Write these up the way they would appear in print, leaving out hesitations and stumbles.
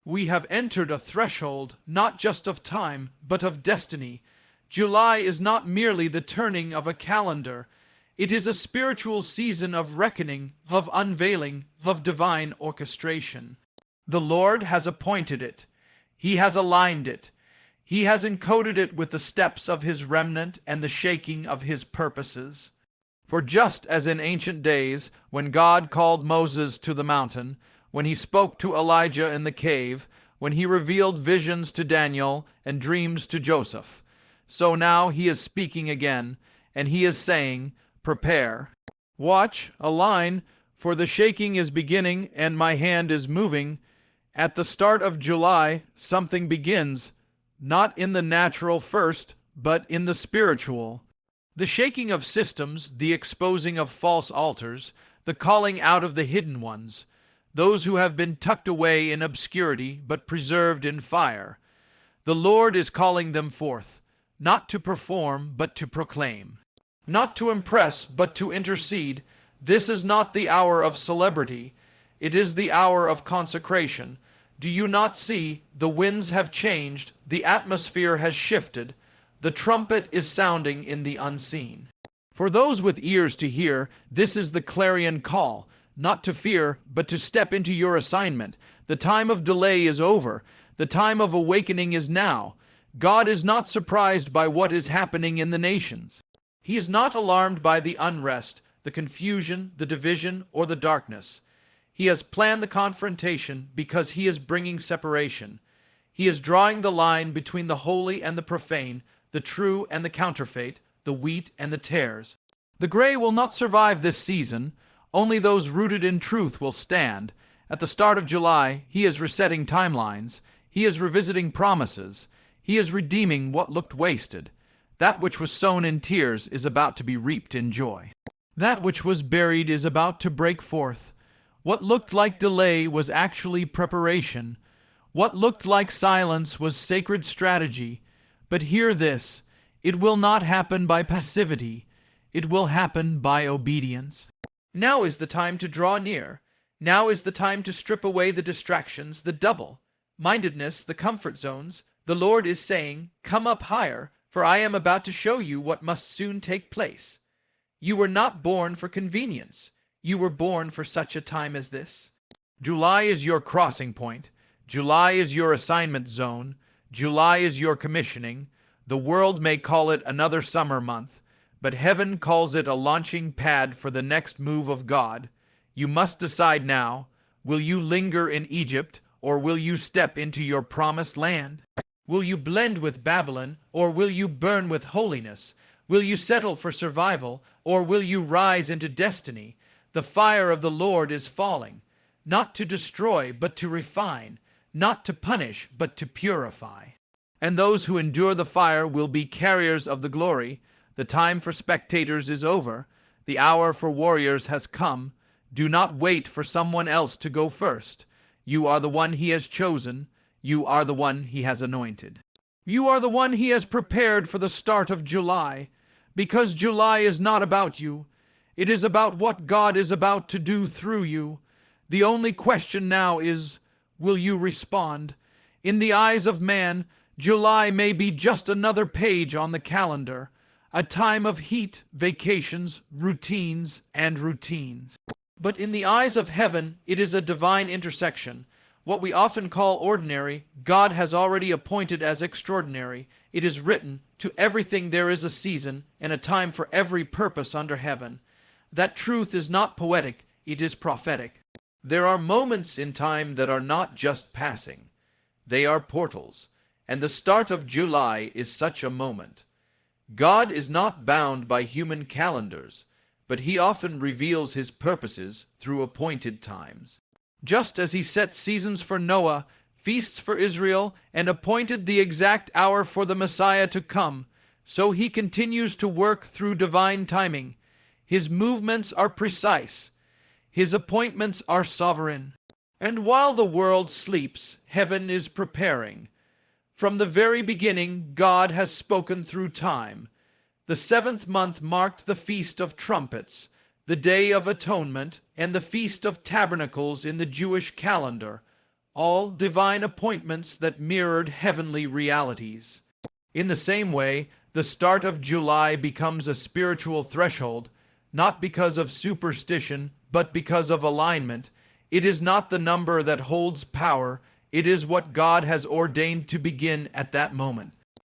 We have entered a threshold, not just of time, but of destiny. July is not merely the turning of a calendar. It is a spiritual season of reckoning, of unveiling, of divine orchestration. The Lord has appointed it. He has aligned it. He has encoded it with the steps of his remnant and the shaking of his purposes. For just as in ancient days, when God called Moses to the mountain, when he spoke to Elijah in the cave, when he revealed visions to Daniel and dreams to Joseph, so now he is speaking again, and he is saying, prepare. Watch, align, for the shaking is beginning and my hand is moving. At the start of July, something begins, not in the natural first, but in the spiritual. The shaking of systems, the exposing of false altars, the calling out of the hidden ones, those who have been tucked away in obscurity but preserved in fire. The Lord is calling them forth, not to perform but to proclaim, not to impress but to intercede. This is not the hour of celebrity. It is the hour of consecration. Do you not see? The winds have changed, the atmosphere has shifted, the trumpet is sounding in the unseen. For those with ears to hear, this is the clarion call, not to fear, but to step into your assignment. The time of delay is over. The time of awakening is now. God is not surprised by what is happening in the nations. He is not alarmed by the unrest, the confusion, the division, or the darkness. He has planned the confrontation because he is bringing separation. He is drawing the line between the holy and the profane, the true and the counterfeit, the wheat and the tares. The gray will not survive this season. Only those rooted in truth will stand. At the start of July, he is resetting timelines. He is revisiting promises. He is redeeming what looked wasted. That which was sown in tears is about to be reaped in joy. That which was buried is about to break forth. What looked like delay was actually preparation. What looked like silence was sacred strategy. But hear this, it will not happen by passivity. It will happen by obedience. Now is the time to draw near. Now is the time to strip away the distractions, the double-mindedness, the comfort zones. The Lord is saying, come up higher, for I am about to show you what must soon take place. You were not born for convenience. You were born for such a time as this. July is your crossing point. July is your assignment zone. July is your commissioning. The world may call it another summer month, but heaven calls it a launching pad for the next move of God. You must decide now, will you linger in Egypt, or will you step into your promised land? Will you blend with Babylon, or will you burn with holiness? Will you settle for survival, or will you rise into destiny? The fire of the Lord is falling, not to destroy, but to refine, not to punish, but to purify. And those who endure the fire will be carriers of the glory. The time for spectators is over. The hour for warriors has come. Do not wait for someone else to go first. You are the one he has chosen. You are the one he has anointed. You are the one he has prepared for the start of July. Because July is not about you. It is about what God is about to do through you. The only question now is, will you respond? In the eyes of man, July may be just another page on the calendar, a time of heat, vacations, routines, and routines. But in the eyes of heaven, it is a divine intersection. What we often call ordinary, God has already appointed as extraordinary. It is written, to everything there is a season and a time for every purpose under heaven. That truth is not poetic, it is prophetic. There are moments in time that are not just passing. They are portals, and the start of July is such a moment. God is not bound by human calendars, but he often reveals his purposes through appointed times. Just as he set seasons for Noah, feasts for Israel, and appointed the exact hour for the Messiah to come, so he continues to work through divine timing. His movements are precise. His appointments are sovereign. And while the world sleeps, heaven is preparing. From the very beginning, God has spoken through time. The 7th month marked the Feast of Trumpets, the Day of Atonement, and the Feast of Tabernacles in the Jewish calendar. all divine appointments that mirrored heavenly realities. In the same way, the start of July becomes a spiritual threshold, not because of superstition, but because of alignment. It is not the number that holds power, it is what God has ordained to begin at that moment.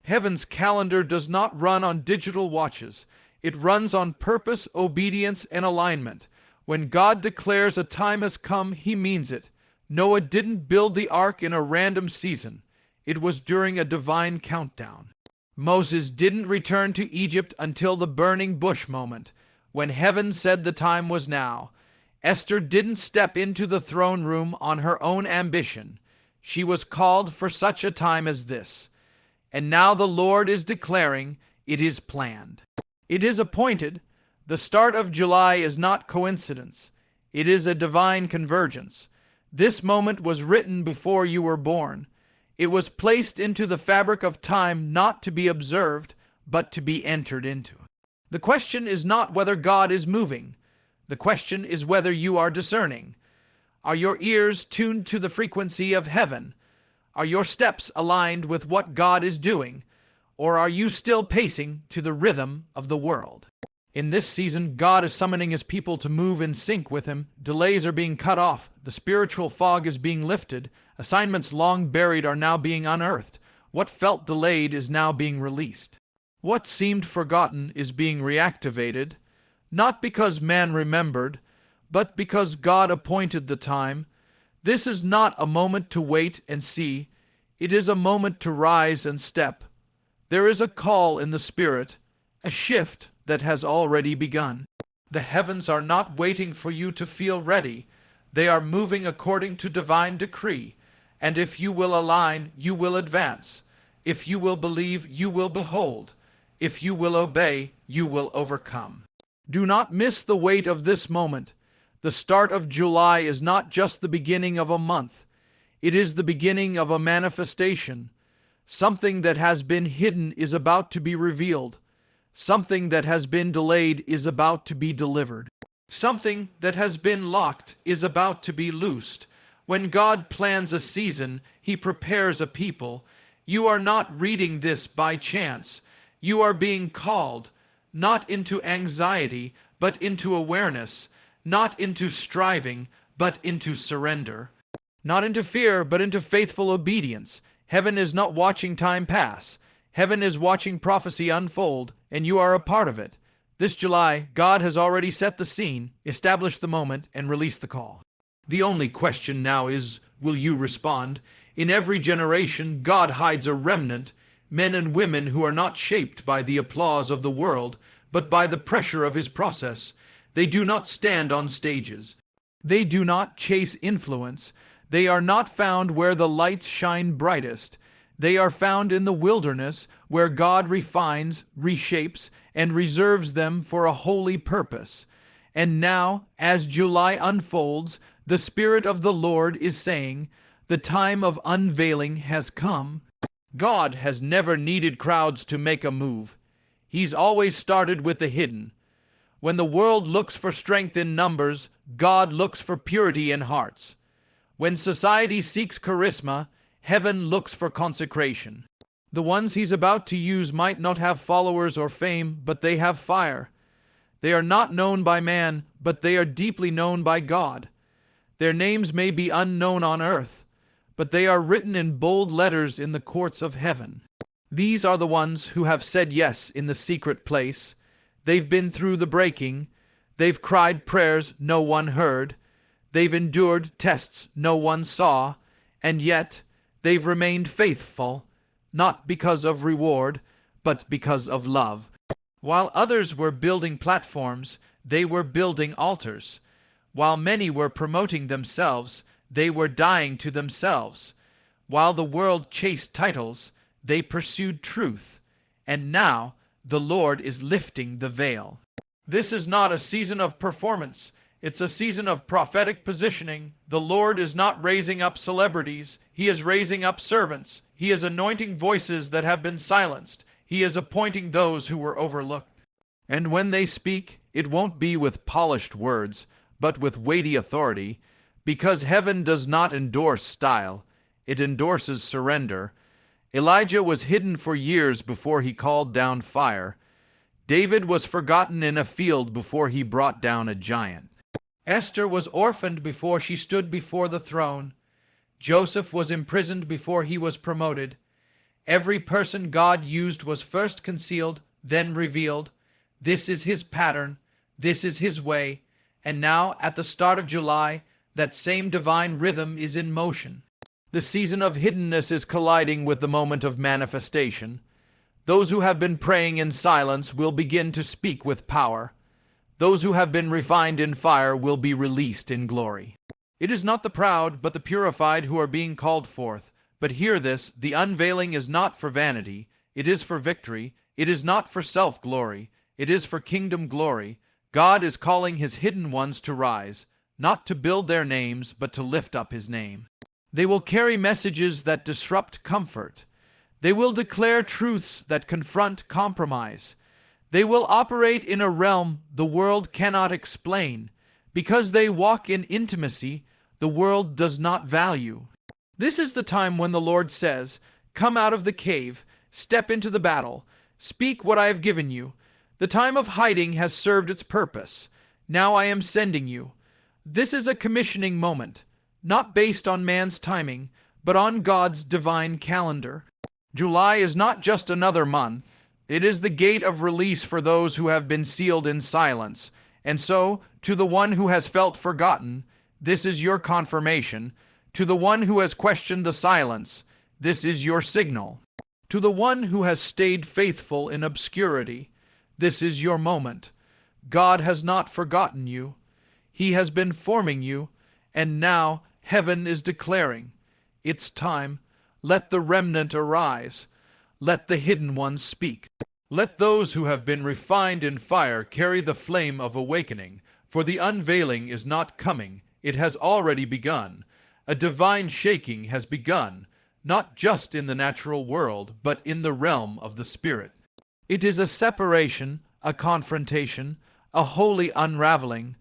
Heaven's calendar does not run on digital watches. It runs on purpose, obedience, and alignment. When God declares a time has come, he means it. Noah didn't build the ark in a random season. It was during a divine countdown. Moses didn't return to Egypt until the burning bush moment, when heaven said the time was now. Esther didn't step into the throne room on her own ambition. She was called for such a time as this. And now the Lord is declaring, it is planned. It is appointed. The start of July is not coincidence. It is a divine convergence. This moment was written before you were born. It was placed into the fabric of time not to be observed, but to be entered into. The question is not whether God is moving. The question is whether you are discerning. Are your ears tuned to the frequency of heaven? Are your steps aligned with what God is doing? Or are you still pacing to the rhythm of the world? In this season, God is summoning his people to move in sync with him. Delays are being cut off. The spiritual fog is being lifted. Assignments long buried are now being unearthed. What felt delayed is now being released. What seemed forgotten is being reactivated, not because man remembered, but because God appointed the time. This is not a moment to wait and see. It is a moment to rise and step. There is a call in the Spirit, a shift that has already begun. The heavens are not waiting for you to feel ready. They are moving according to divine decree. And if you will align, you will advance. If you will believe, you will behold. If you will obey, you will overcome. Do not miss the weight of this moment. The start of July is not just the beginning of a month. It is the beginning of a manifestation. Something that has been hidden is about to be revealed. Something that has been delayed is about to be delivered. Something that has been locked is about to be loosed. When God plans a season, he prepares a people. You are not reading this by chance. You are being called, not into anxiety, but into awareness, not into striving, but into surrender, not into fear, but into faithful obedience. Heaven is not watching time pass. Heaven is watching prophecy unfold, and you are a part of it. This July, God has already set the scene, established the moment, and released the call. The only question now is, will you respond? In every generation, God hides a remnant, men and women who are not shaped by the applause of the world, but by the pressure of his process. They do not stand on stages. They do not chase influence. They are not found where the lights shine brightest. They are found in the wilderness, where God refines, reshapes, and reserves them for a holy purpose. And now, as July unfolds, the Spirit of the Lord is saying, the time of unveiling has come. God has never needed crowds to make a move. He's always started with the hidden. When the world looks for strength in numbers, God looks for purity in hearts. When society seeks charisma, heaven looks for consecration. The ones he's about to use might not have followers or fame, but they have fire. They are not known by man, but they are deeply known by God. Their names may be unknown on earth, but they are written in bold letters in the courts of heaven. These are the ones who have said yes in the secret place. They've been through the breaking. They've cried prayers no one heard. They've endured tests no one saw, and yet they've remained faithful, not because of reward, but because of love. While others were building platforms, they were building altars. While many were promoting themselves, they were dying to themselves. While the world chased titles, they pursued truth. And now the Lord is lifting the veil. This is not a season of performance. It's a season of prophetic positioning. The Lord is not raising up celebrities. He is raising up servants. He is anointing voices that have been silenced. He is appointing those who were overlooked. And when they speak, it won't be with polished words, but with weighty authority. Because heaven does not endorse style, it endorses surrender. Elijah was hidden for years before he called down fire. David was forgotten in a field before he brought down a giant. Esther was orphaned before she stood before the throne. Joseph was imprisoned before he was promoted. Every person God used was first concealed, then revealed. This is his pattern. This is his way. And now, at the start of July, that same divine rhythm is in motion. The season of hiddenness is colliding with the moment of manifestation. Those who have been praying in silence will begin to speak with power. Those who have been refined in fire will be released in glory. It is not the proud, but the purified who are being called forth. But hear this, the unveiling is not for vanity, it is for victory, it is not for self-glory, it is for kingdom glory. God is calling his hidden ones to rise, not to build their names, but to lift up his name. They will carry messages that disrupt comfort. They will declare truths that confront compromise. They will operate in a realm the world cannot explain. Because they walk in intimacy, the world does not value. This is the time when the Lord says, "Come out of the cave, step into the battle, speak what I have given you. The time of hiding has served its purpose. Now I am sending you." This is a commissioning moment, not based on man's timing, but on God's divine calendar. July is not just another month. It is the gate of release for those who have been sealed in silence. And so, to the one who has felt forgotten, this is your confirmation. To the one who has questioned the silence, this is your signal. To the one who has stayed faithful in obscurity, this is your moment. God has not forgotten you. He has been forming you, and now heaven is declaring, "It's time. Let the remnant arise. Let the hidden ones speak." Let those who have been refined in fire carry the flame of awakening, for the unveiling is not coming, it has already begun. A divine shaking has begun, not just in the natural world, but in the realm of the Spirit. It is a separation, a confrontation, a holy unraveling.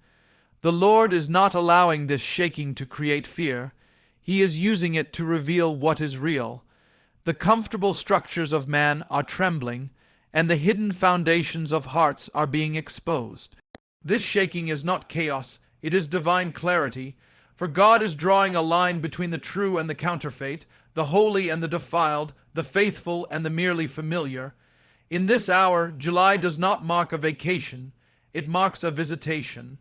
The Lord is not allowing this shaking to create fear. He is using it to reveal what is real. The comfortable structures of man are trembling, and the hidden foundations of hearts are being exposed. This shaking is not chaos, it is divine clarity, for God is drawing a line between the true and the counterfeit, the holy and the defiled, the faithful and the merely familiar. In this hour, July does not mark a vacation, it marks a visitation.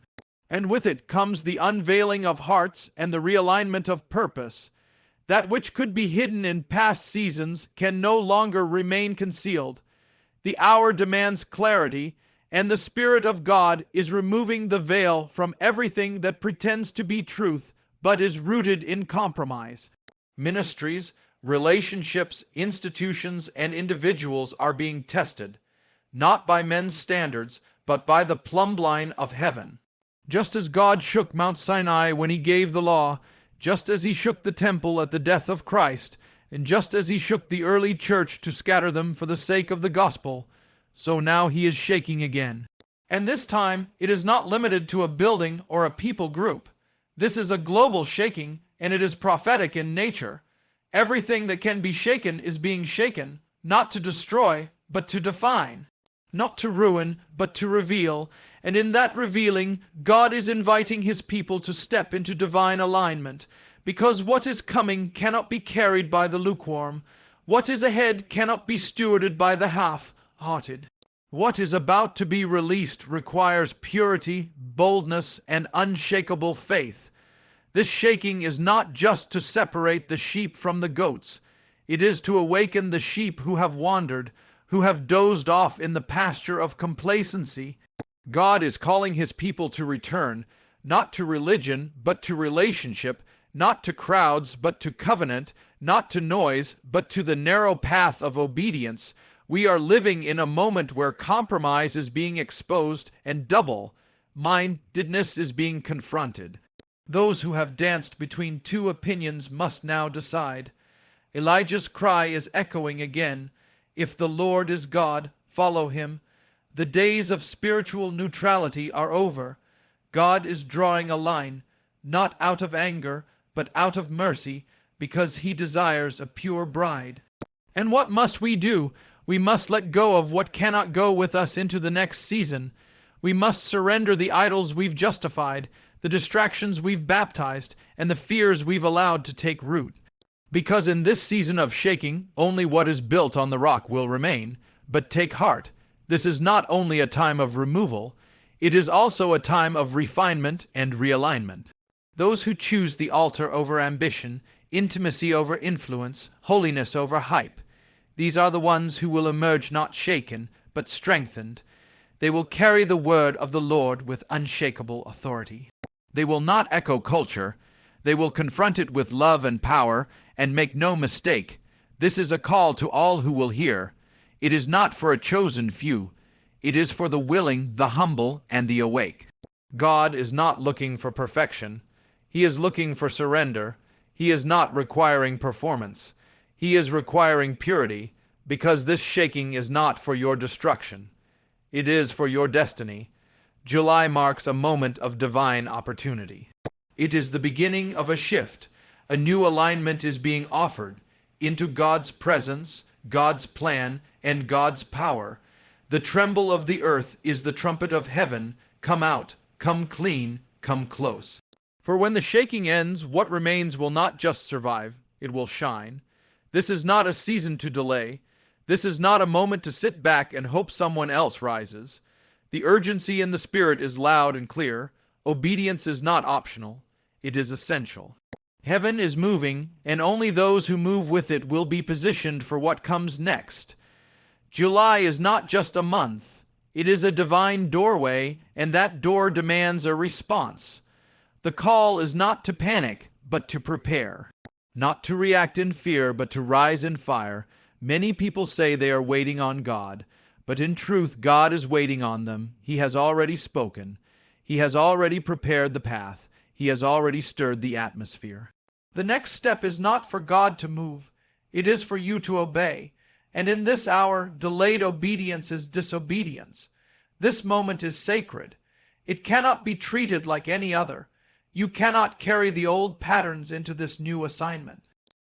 And with it comes the unveiling of hearts and the realignment of purpose. That which could be hidden in past seasons can no longer remain concealed. The hour demands clarity, and the Spirit of God is removing the veil from everything that pretends to be truth, but is rooted in compromise. Ministries, relationships, institutions, and individuals are being tested, not by men's standards, but by the plumb line of heaven. Just as God shook Mount Sinai when he gave the law, just as he shook the temple at the death of Christ, and just as he shook the early church to scatter them for the sake of the gospel, so now he is shaking again. And this time, it is not limited to a building or a people group. This is a global shaking, and it is prophetic in nature. Everything that can be shaken is being shaken, not to destroy, but to define. Not to ruin, but to reveal. And in that revealing, God is inviting his people to step into divine alignment, because what is coming cannot be carried by the lukewarm. What is ahead cannot be stewarded by the half-hearted. What is about to be released requires purity, boldness, and unshakable faith. This shaking is not just to separate the sheep from the goats. It is to awaken the sheep who have wandered, who have dozed off in the pasture of complacency. God is calling his people to return, not to religion, but to relationship, not to crowds, but to covenant, not to noise, but to the narrow path of obedience. We are living in a moment where compromise is being exposed and double-mindedness is being confronted. Those who have danced between two opinions must now decide. Elijah's cry is echoing again. If the Lord is God, follow him. The days of spiritual neutrality are over. God is drawing a line. not out of anger, but out of mercy, because he desires a pure bride. And what must we do? We must let go of what cannot go with us into the next season. We must surrender the idols we've justified, the distractions we've baptized, and the fears we've allowed to take root. Because in this season of shaking, only what is built on the rock will remain. But take heart, this is not only a time of removal, it is also a time of refinement and realignment. Those who choose the altar over ambition, intimacy over influence, holiness over hype, these are the ones who will emerge not shaken, but strengthened. They will carry the word of the Lord with unshakable authority. They will not echo culture. They will confront it with love and power, and make no mistake, this is a call to all who will hear. It is not for a chosen few. It is for the willing, the humble, and the awake. God is not looking for perfection. He is looking for surrender. He is not requiring performance. He is requiring purity, because this shaking is not for your destruction. It is for your destiny. July marks a moment of divine opportunity. It is the beginning of a shift. A new alignment is being offered into God's presence, God's plan, and God's power. The tremble of the earth is the trumpet of heaven. Come out, come clean, come close. For when the shaking ends, what remains will not just survive, it will shine. This is not a season to delay. This is not a moment to sit back and hope someone else rises. The urgency in the Spirit is loud and clear. Obedience is not optional. It is essential. Heaven is moving, and only those who move with it will be positioned for what comes next. July is not just a month. It is a divine doorway, and that door demands a response. The call is not to panic, but to prepare. Not to react in fear, but to rise in fire. Many people say they are waiting on God, but in truth, God is waiting on them. He has already spoken. He has already prepared the path. He has already stirred the atmosphere. The next step is not for God to move. It is for you to obey. And in this hour, delayed obedience is disobedience. This moment is sacred. It cannot be treated like any other. You cannot carry the old patterns into this new assignment.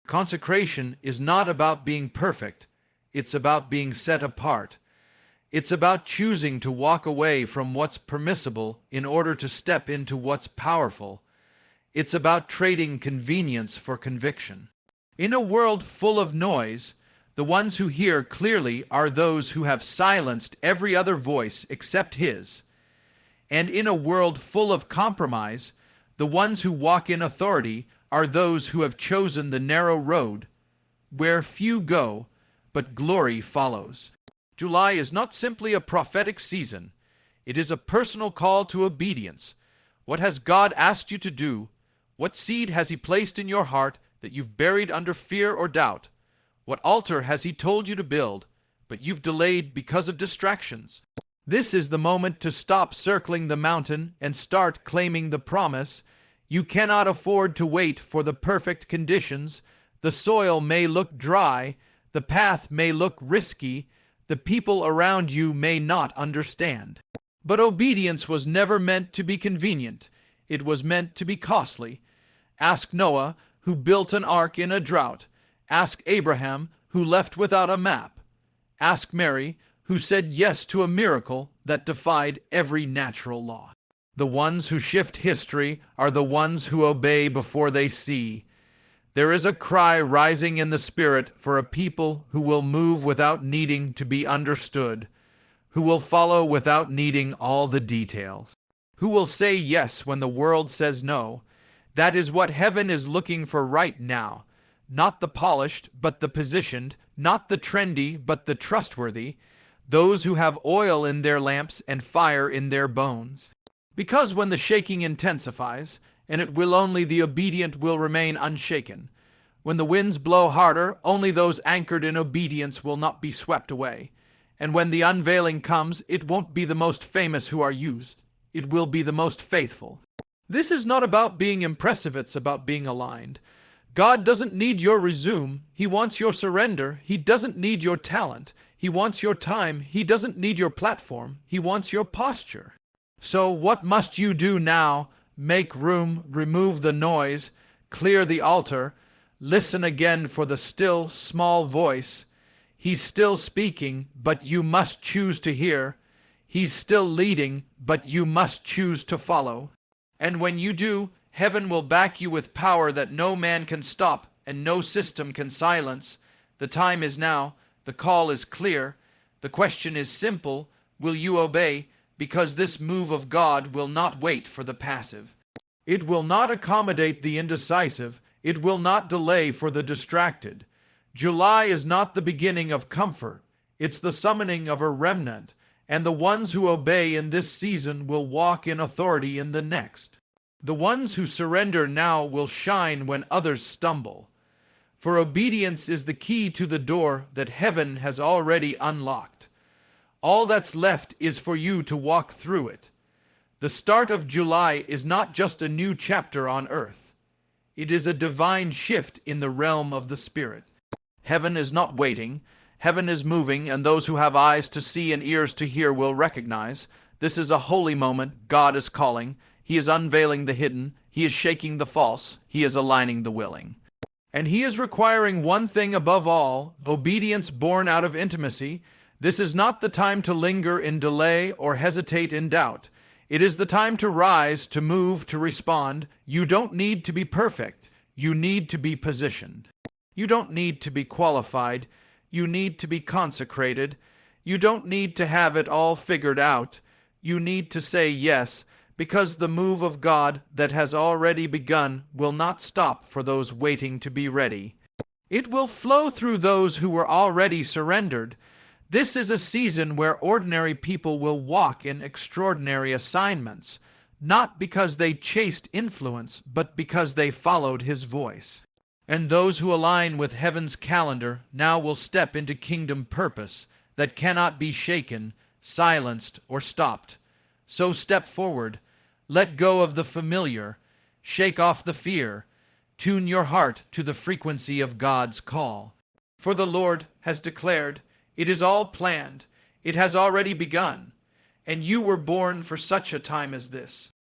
Consecration is not about being perfect. It's about being set apart. It's about choosing to walk away from what's permissible in order to step into what's powerful. It's about trading convenience for conviction. In a world full of noise, the ones who hear clearly are those who have silenced every other voice except his. And in a world full of compromise, the ones who walk in authority are those who have chosen the narrow road, where few go, but glory follows. July is not simply a prophetic season. It is a personal call to obedience. What has God asked you to do? What seed has he placed in your heart that you've buried under fear or doubt? What altar has he told you to build, but you've delayed because of distractions? This is the moment to stop circling the mountain and start claiming the promise. You cannot afford to wait for the perfect conditions. The soil may look dry, the path may look risky, the people around you may not understand. But obedience was never meant to be convenient. It was meant to be costly. Ask Noah, who built an ark in a drought. Ask Abraham, who left without a map. Ask Mary, who said yes to a miracle that defied every natural law. The ones who shift history are the ones who obey before they see. There is a cry rising in the Spirit for a people who will move without needing to be understood, who will follow without needing all the details, who will say yes when the world says no. That is what heaven is looking for right now. Not the polished, but the positioned, not the trendy, but the trustworthy, those who have oil in their lamps and fire in their bones. Because when the shaking intensifies, and it will only the obedient will remain unshaken. When the winds blow harder, only those anchored in obedience will not be swept away. And when the unveiling comes, it won't be the most famous who are used. It will be the most faithful. This is not about being impressive, it's about being aligned. God doesn't need your resume. He wants your surrender. He doesn't need your talent. He wants your time. He doesn't need your platform. He wants your posture. So what must you do now? Make room, remove the noise, clear the altar, listen again for the still, small voice. He's still speaking, but you must choose to hear. He's still leading, but you must choose to follow. And when you do, heaven will back you with power that no man can stop and no system can silence. The time is now. The call is clear. The question is simple. Will you obey? Because this move of God will not wait for the passive. It will not accommodate the indecisive. It will not delay for the distracted. July is not the beginning of comfort. It's the summoning of a remnant, and the ones who obey in this season will walk in authority in the next. The ones who surrender now will shine when others stumble. For obedience is the key to the door that heaven has already unlocked. All that's left is for you to walk through it. The start of July is not just a new chapter on earth. It is a divine shift in the realm of the Spirit. Heaven is not waiting. Heaven is moving, and those who have eyes to see and ears to hear will recognize. This is a holy moment. God is calling. He is unveiling the hidden. He is shaking the false. He is aligning the willing. And he is requiring one thing above all, obedience born out of intimacy. This is not the time to linger in delay or hesitate in doubt. It is the time to rise, to move, to respond. You don't need to be perfect. You need to be positioned. You don't need to be qualified. You need to be consecrated. You don't need to have it all figured out. You need to say yes, because the move of God that has already begun will not stop for those waiting to be ready. It will flow through those who were already surrendered. This is a season where ordinary people will walk in extraordinary assignments, not because they chased influence, but because they followed his voice. And those who align with heaven's calendar now will step into kingdom purpose that cannot be shaken, silenced, or stopped. So step forward, let go of the familiar, shake off the fear, tune your heart to the frequency of God's call. For the Lord has declared, it is all planned, it has already begun, and you were born for such a time as this.